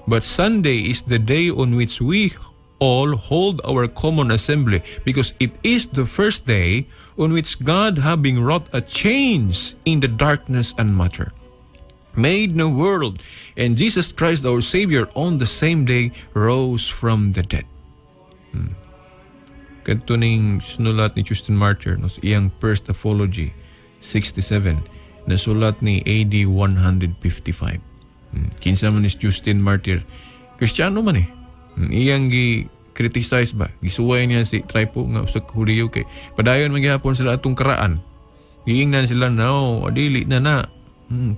But Sunday is the day on which we all hold our common assembly, because it is the first day on which God, having wrought a change in the darkness and matter, made the world, and Jesus Christ our Savior on the same day rose from the dead. Kadto ning sinulat ni Justin Martyr no, sa iyang First Apology 67, nasulat ni AD 155. Kinsa man is Justin Martyr, Kristiyano man iyang gi-criticize ba, gisuway niya si Trypo nga usa ka Hudiyo kay padayon man gihapon sila atong karaan. Giingnan sila no, adili na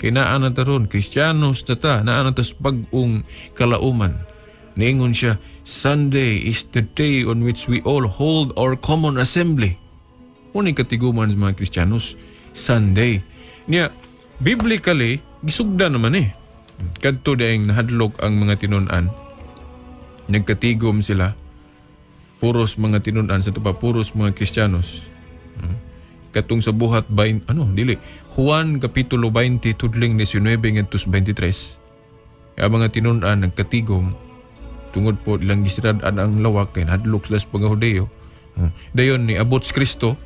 kay naa na taron Kristiyanos ta naa na tas bag-ong kalauman. Niingon siya, Sunday is the day on which we all hold our common assembly. Unay katiguman sa mga Kristiyanos, Sunday. Niya, biblically, gisugda naman Kadto daing nahadlok ang mga tinunan. Nagkatigom sila. Puros mga tinunan sa tupa, puros mga Kristiyanos. katong sa buhat Juan kapitulo 20 tudling 19 ngadto 23. Ang mga tinun-an nagkatigom tungod po ilang gisirad-an ang lawak kay hadlok sila sa pagahudeo. Dayon ni abot si Kristo.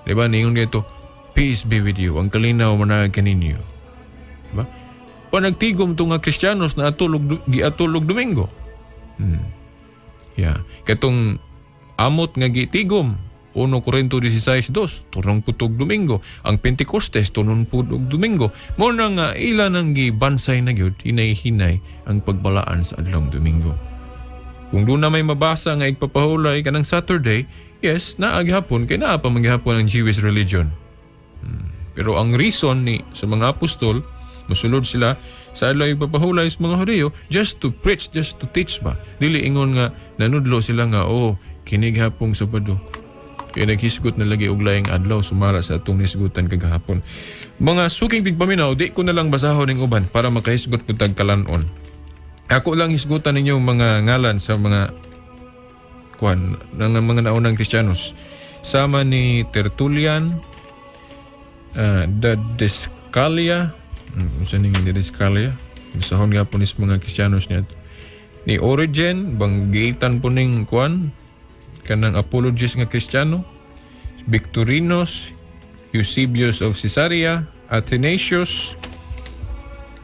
Diba ningon dito, peace be with you. Ang kalinaw managad kaninyo. Diba? Pa nagtigom to nga Kristiyanos na giatulog Domingo. Yeah. Katong amot nga gitigom 1 Corinto 16:2 turong putog Domingo. Ang Pentecostes turong putog Domingo. Mo na nga ila nang gibansay na gyud hinay-hinay ang pagbalaan sa adlawng Domingo. Kung doon na may mabasa nga igpapahulay kanang Saturday, yes, naagihapon kay naa pa manggihapon ang Jewish religion. Pero ang reason ni sa mga apostol mosulod sila sa adlaw igpapahulay sa mga Hudyo just to preach, just to teach ba. Dili ingon nga nanudlo sila nga kinig hapong Sabado. Kaya naghisgot na lagi og laing adlaw sumara sa atong nisgutan kagahapon. Mga suking tigpaminaw, di ko na lang basahon ning uban para makahisgot pud tag kalanon. Ako lang hisgutan ninyo mga ngalan sa mga ng mga naunang Kristiyanos. Sama ni Tertullian, Didascalia, saan yung Didascalia? Basahon nga po nis mga Kristiyanos niya. Ni Origen, banggitan po ning kanang apologies nga Kristiyano, Victorinos, Eusebius of Caesarea, Athanasius,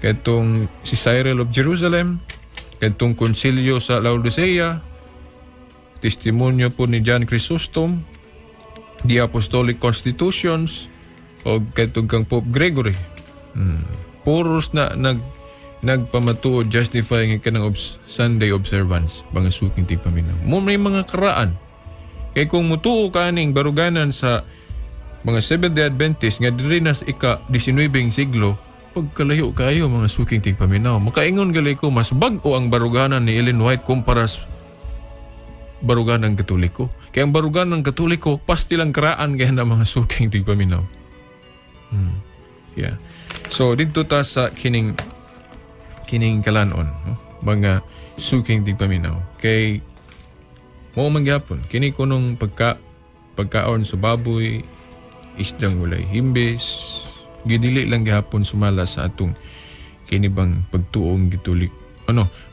katong si Cyril of Jerusalem, katong konsilyo sa Laodicea, testimonyo po ni John Chrysostom, the Apostolic Constitutions, o katong kang Pope Gregory. Puros na nagpamatuod justifying kanang Sunday observance, mga suking tigpaminaw. May mga karaan. Kaya kung mutuo ka ning baruganan sa mga Seventh-day Adventist nga diri na sa ika-19 siglo, pagkalayo kayo mga suking tigpaminaw. Makaingon gali ko, mas bag-o ang baruganan ni Ellen White kumpara sa baruganan Katoliko. Kaya ang baruganan Katoliko, pastilang karaan kaya na mga suking tigpaminaw. Yeah. So, dito ta sa kining kalanon, mga suking tigpaminaw. Kay mo mangyapon kini kunong pagkaon sa baboy, isdang walay himbis, gidili lang gihapon sumala sa atong kinibang pagtuong Katolik,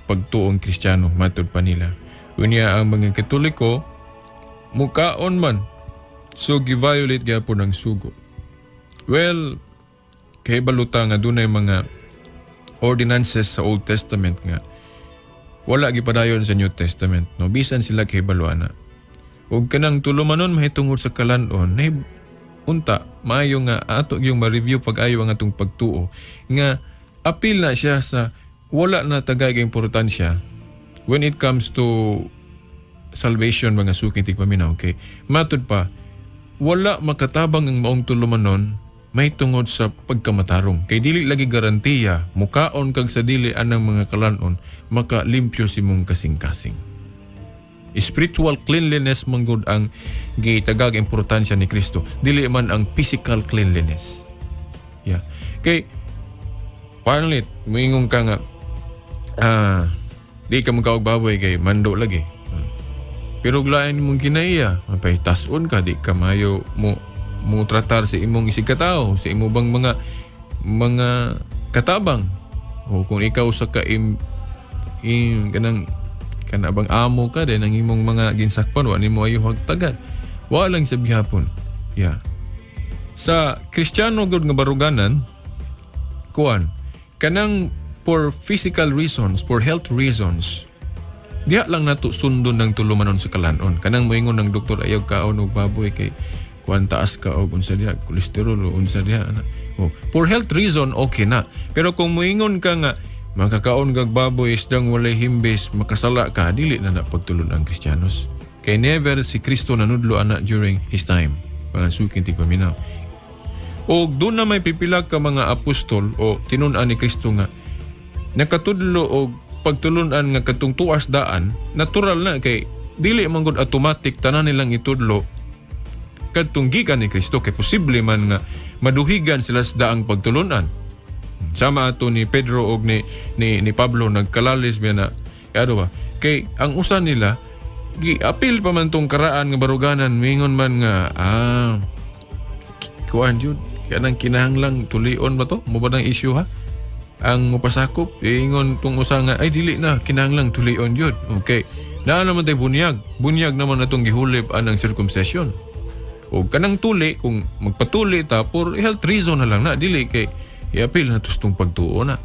pagtuong Kristiyano matud pa nila. Unya ang mga Katoliko mukaon man, so gi-violate gihapon ang sugo. Well, kay baluta nga dunay mga ordinances sa Old Testament nga wala gipadayon sa New Testament, no, bisan sila kay baluana. Ug kanang tulumanon mahitungod sa kalanon, unta maayo nga ato yung ma-review pag-ayo ang atong pagtuo nga apil na siya sa wala na tagay nga importansya when it comes to salvation, mga suking tigpaminaw. Okay, matud pa wala makatabang ang maong tulumanon may tungod sa pagkamatarong. Kay dili lagi garantiya, mukaon kag sa dili anang mga kalanon, makalimpyo si mong kasing-kasing. Spiritual cleanliness manggod ang gitagag importansya ni Kristo. Dili man ang physical cleanliness. Yeah. Kay, panalit, muingong ka nga, di ka magkaog baboy kay mando lagi. Pero gulayan mong kinaiya, mapay tason ka, di ka mayo mo tratar sa imong isigkatao, sa imo bang mga katabang. O kung ikaw sa kanabang amo ka din ang imong mga ginsakpan, wa nimo ayo hagtagad. Wa lang sa bihapon. Yeah. Sa Kristiyano gud nga baruganan, kanang for physical reasons, for health reasons, diha lang nato sundon ng tulumanon sa kalanon. Kanang moingon ng doktor ayaw kaon og baboy kay taas ka o unsa diha kolesterol o unsa diha for health reason okay na, pero kung moingon ka nga makakaon kag baboy isdang walay himbis makasala ka, dili na pagtulon ang Kristiyanos. Kay never si Kristo nanudlo ana during his time, mga suking tigpaminaw. O doon na may pipila ka mga apostol o tinun-an ni Kristo nga nakatudlo og pagtulunan nga katong tuas daan, natural na kay dili man gud automatic tanan nilang itudlo kadtong gikan ni Kristo, kay posible man nga maduhigan sila sa daang pagtulunan. Sama ato ni Pedro og ni Pablo nagkalalis biya na kay ang usa nila giapil pa man tong karaan nga baruganan, mingon man nga kuan jud kanang kinahanglang tulion ba to mo ba nang issue ha ang mapasakop ingon tung usa nga ay dili na kinahanglang tulion jud. Okay, naa naman tay bunyag naman natong gihulip anang circumcision o kanang tuli kung magpatuli ta for health reason na lang na dili kay i-appeal na tustong pagtuo na.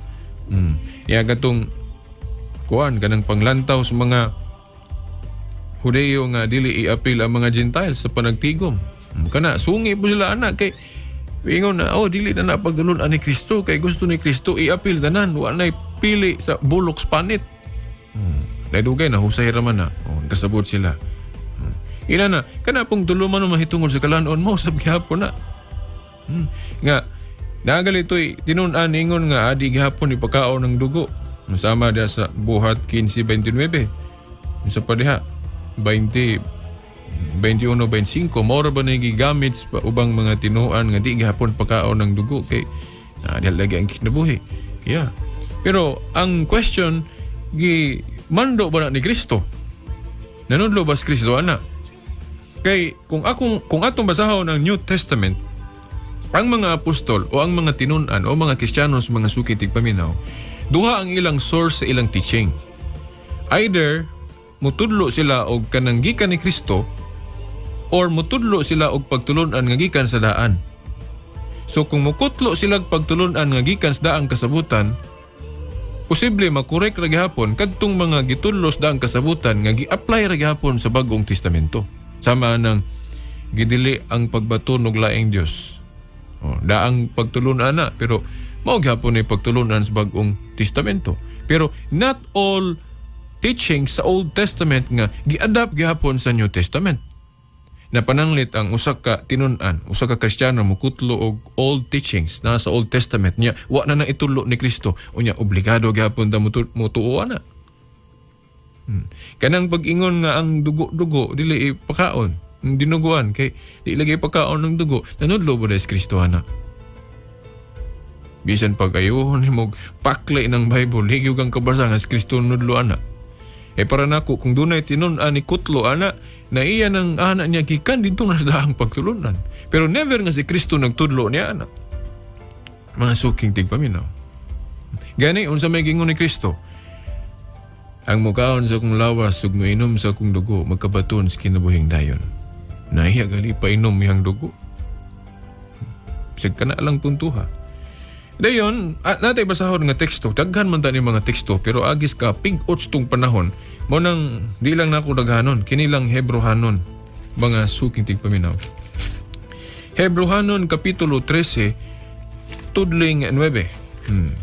Iya gatong kuan kanang panglantaw sa mga Hudeyo nga dili i-appeal ang mga Gentiles sa panagtigom. Kana sungi po sila anak kay ingon na dili na napagdulon ani Kristo kay gusto ni Kristo i-appeal tanan wa nay pili sa bulok spanit. Nadugay na husay raman na. Kasabot sila. Ina na kana pong tuluman mahitungod sa kalanon mo sab gihapon na. Nga nagalitoy tinun-an ingon nga adi gihapon ipakaon ng dugo. Sama dia sa buhat 15:29. Sa padiha 20, 21, 25 mora ba na gigamit sa ubang mga tinuan nga di gihapon pagkaon ng dugo kay dahil lagi ang kinabuhi. Yeah. Pero ang question gi mando ba na ni Kristo? Nanudlo ba si Kristo ana? Kay kung atong basahon ang New Testament, ang mga apostol o ang mga tinunan o mga Kristiyano sa mga suki tigpaminaw, duha ang ilang source sa ilang teaching. Either mutudlo sila og kanang gikan ni Kristo or mutudlo sila og pagtulunan nga gikan sa daan. So kung mukutlo sila og pagtulunan nga gikan sa daang kasabutan, posible makorek ra gihapon kadtong mga gitudlos daang kasabutan nga gi-apply ra gihapon sa Bagong Testamento. Sama nang gidili ang pagbaton og laing Dios. Daang pagtulunan na pero mao gihapon ni pagtulunan sa Bagong Testamento. Pero not all teaching sa Old Testament nga gi-adapt gihapon sa New Testament. Napananglit ang usa ka tinun-an, usa ka Kristiyano mukutlo og old teachings na sa Old Testament niya wa na itulo ni Kristo unya obligado gihapon ta mutuo na. Kanang pag-ingon nga ang dugo-dugo dili ipakaon, ang dinuguan kay di lagi pagkaon ng dugo, nanudlo ba des Kristo ana? Bisan pag ayuhon nimo pakli ng Bible, ligyog ang kabasa nga si Kristo nudlo ana. Para nako kung dunay tinun-an ni kutlo ana na iya ng anak niya gikan dito na sa daang pagtulunan. Pero never nga si Kristo nagtudlo niya ana. Mga suking tigpaminaw. Gani unsa may gingon ni Kristo? Ang mukaon sa akong lawas ug moinom sa akong dugo magkabaton sa kinabuhing dayon. Nahiya gali pa inom yang dugo. Sig kana lang puntuha. Dayon, natay basahon nga teksto, daghan man tani mga teksto, pero agis ka ping-ots tong panahon, mo nang di lang nako daghanon, kini lang Hebrohanon, mga suking tigpaminaw. Hebrohanon Kapitulo 13, tudling 9.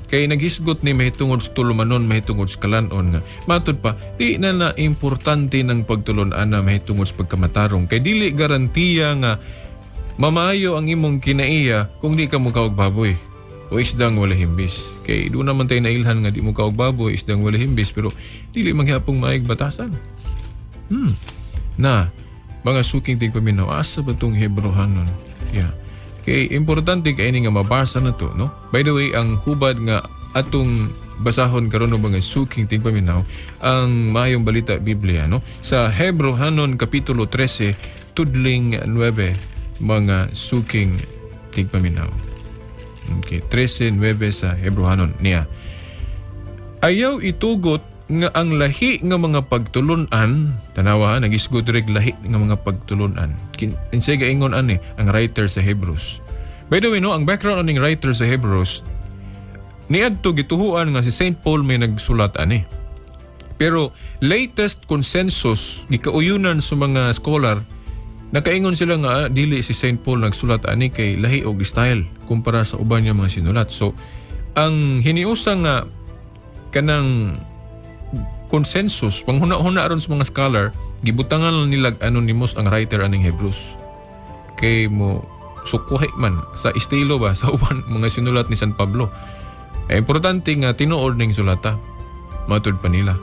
Kay naghisgot ni mahitungod sa tulumanon, mahitungod sa kalanon nga. Matod pa, di na importante ng pagtulon ana mahitungod sa pagkamatarong. Kay dili garantiya nga mamayo ang imong kinaiya kung di ka mukaog baboy o isdang wala himbis. Kay doon naman tayo nailhan nga di mo kaog baboy, isdang wala himbis, pero dili manghapong maig batasan. Na, mga suking tigpaminaw, asa ba itong Hebrohanon? Yeah. Kay importante kay ini nga mabasa na to, no? By the way, ang hubad nga atong basahon karon ng mga suking tigpaminaw, ang Mayong Balita Biblia, no? Sa Hebrohanon Kapitulo 13, tudling 9, mga suking tigpaminaw. Okay, 13:9 sa Hebrohanon niya. Ayaw itugot nga ang lahi nga mga pagtulunan, tanawa nagisgot direk lahi nga mga pagtulunan. Insay gaingon ani ang writer sa Hebrews. By the way, no, ang background aning writer sa Hebrews niadto gituhuan nga si St. Paul may nagsulat ani. Pero latest consensus gikauyunan sa mga scholar, nakaingon sila nga dili si St. Paul nagsulat ani kay lahi og style kumpara sa uban niya mga sinulat. So ang hiniusa nga kanang consensus panghuna-huna aron sa mga scholar gibutangan nila anonymous ang writer aning Hebrews kay mo sukuhi man sa estilo ba sa uban mga sinulat ni San Pablo. Importante nga tinuod ning sulata matud pa nila.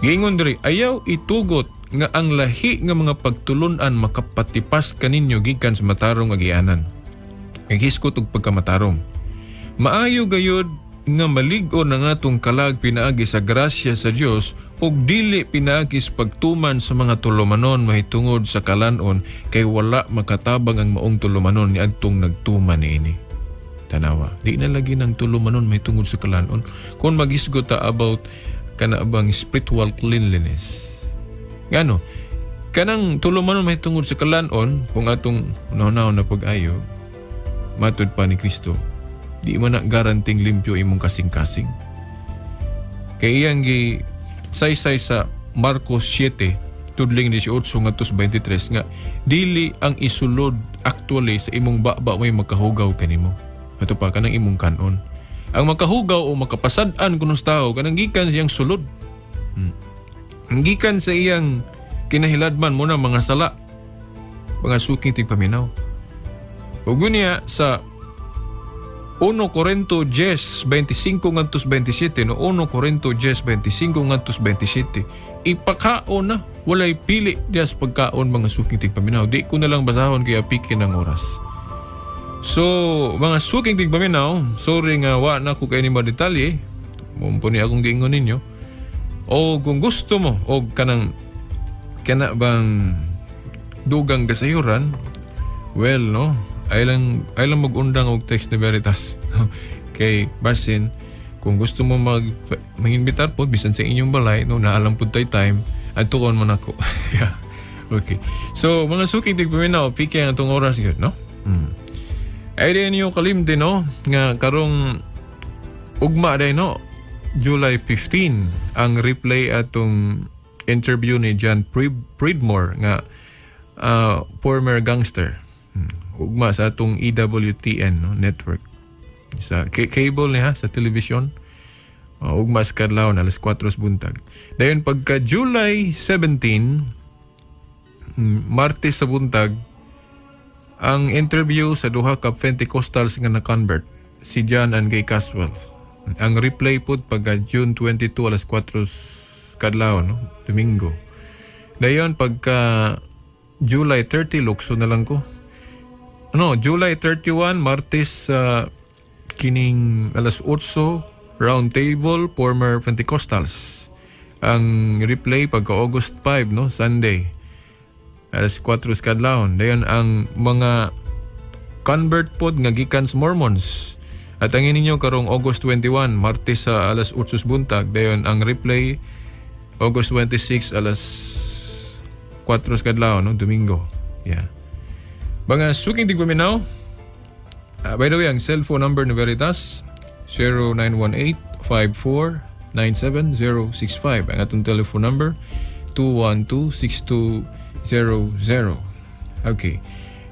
Giingon diri ayaw itugot nga ang lahi nga mga pagtulunan makapatipas kaninyo gikan sa matarong agianan. Ang hiskot og pagkamatarong. Maayo gayud nga malig-on na nga tong kalag pinaagi sa grasya sa Dios ug dili pinaagi sa pagtuman sa mga tulumanon mahitungod sa kalanon kay wala makatabang ang maong tulumanon ni adtong nagtuman niini. Tanawa, di na lagi ng tulumanon mahitungod sa kalanon kung magisgot ta about kana bang spiritual cleanliness. Ngano? Kanang tulumanon mahitungod sa kalanon kung atong unaw na pag-ayo matud pa ni Kristo. Di man na garanting limpyo imong kasing-kasing. Kaya iyang saysay sa Marcos 7, tudling 18 ngadto 23 nga dili ang isulod actually sa imong baba may makahugaw kanimo. Ato pa kanang imong kanon. Ang makahugaw o makapasad-an kunos tao kanang gikan siyang sulod. Ang gikan sa iyang kinahiladman mo na mga sala, mga suking tigpaminaw. Ug niya sa 1 Corinto 10, 25 ngantos 27, no 1 Corinto 10, 25 ngantos 27, ipakaon na, walay pili diya sa pagkaon mga suking tigpaminaw. Di ko na lang basahon kaya pikin ng oras. So, mga suking tigpaminaw, sorry nga wa na ko kayo ni mga detalye, mumpuni akong giingon ninyo, o kung gusto mo, o kanang kana bang dugang kasayuran, well, no, ay lang mag-undang og text na Veritas. Kay basin kung gusto mo mag-imbitar po bisan sa inyong balay no naalam pud tay time at tuon man ako. Yeah. Okay. So mga suking tigpaminaw piki ang atong oras gyud no. Ay din yung kalimti no nga karong ugma day no July 15 ang replay atong interview ni John Pridmore nga former gangster. Ugma sa atong EWTN no, network sa cable niya sa television ugma sa kadlawon alas 4 buntag dayon pagka July 17 Martes sa buntag ang interview sa duha ka Pentecostals nga na-convert si John and Gay Caswell. Ang replay pud pagka June 22 alas 4 kadlawon no, Domingo. Dayon pagka July 30 lukso na lang ko. July 31, Martes kining alas 8, round table, former Pentecostals. Ang replay pagka August 5, no, Sunday, alas 4 kadlawon. Dayon ang mga convert pod nga gikan sa Mormons. At ang ininyo karong August 21, Martes sa alas 8 buntag. Dayon ang replay August 26, alas 4 kadlawon, no, Domingo. Yeah. Mga suking tigpaminaw, by the way, ang cellphone number ni Veritas, 0918-5497-065. Ang atong telephone number, 212-6200. Okay.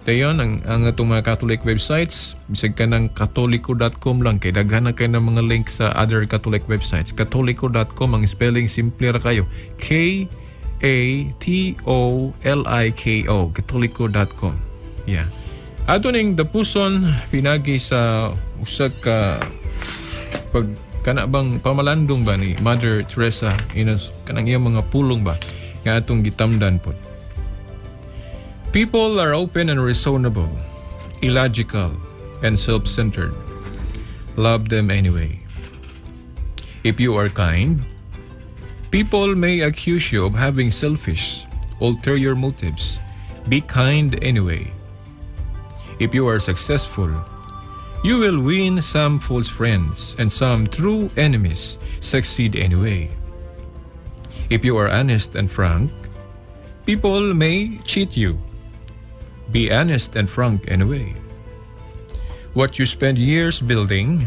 Dayon, ang atong mga Catholic websites, bisag ka ng katoliko.com lang, kay daghan na kayo ng mga link sa other Catholic websites. Katoliko.com, ang spelling, simple ra kayo. K-A-T-O-L-I-K-O, katoliko.com. Yeah. Ato ning dapuson pinagi sa usa ka pag kana bang pamalandong ba ni Mother Teresa inos kanang iyang mga pulong ba nga atong gitamdan pod. People are open and reasonable, illogical and self-centered. Love them anyway. If you are kind, people may accuse you of having selfish, ulterior motives. Be kind anyway. If you are successful, you will win some false friends and some true enemies succeed anyway. If you are honest and frank, people may cheat you. Be honest and frank anyway. What you spend years building,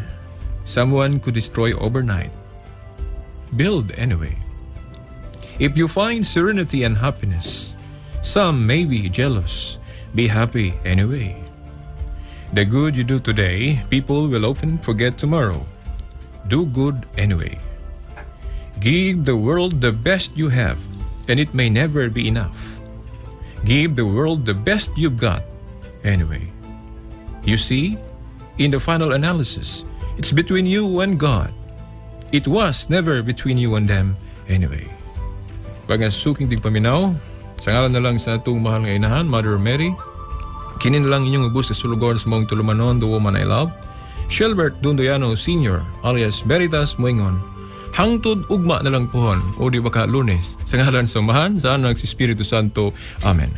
someone could destroy overnight. Build anyway. If you find serenity and happiness, some may be jealous. Be happy anyway. The good you do today, people will often forget tomorrow. Do good anyway. Give the world the best you have, and it may never be enough. Give the world the best you've got anyway. You see, in the final analysis, it's between you and God. It was never between you and them anyway. Pag suking tigpaminaw, sa ngalan na lang sa atong mahal nga inahan, Mother Mary, kinin lang inyong ubos sa sulugon sa mong tulumanon, the woman I love. Shelbert Dundoyano Sr. alias Veritas Moingon. Hangtod ugma na lang pohon o di baka Lunes. Sa ngalan sa Amahan, sa Anak, sa Espiritu Santo. Amen.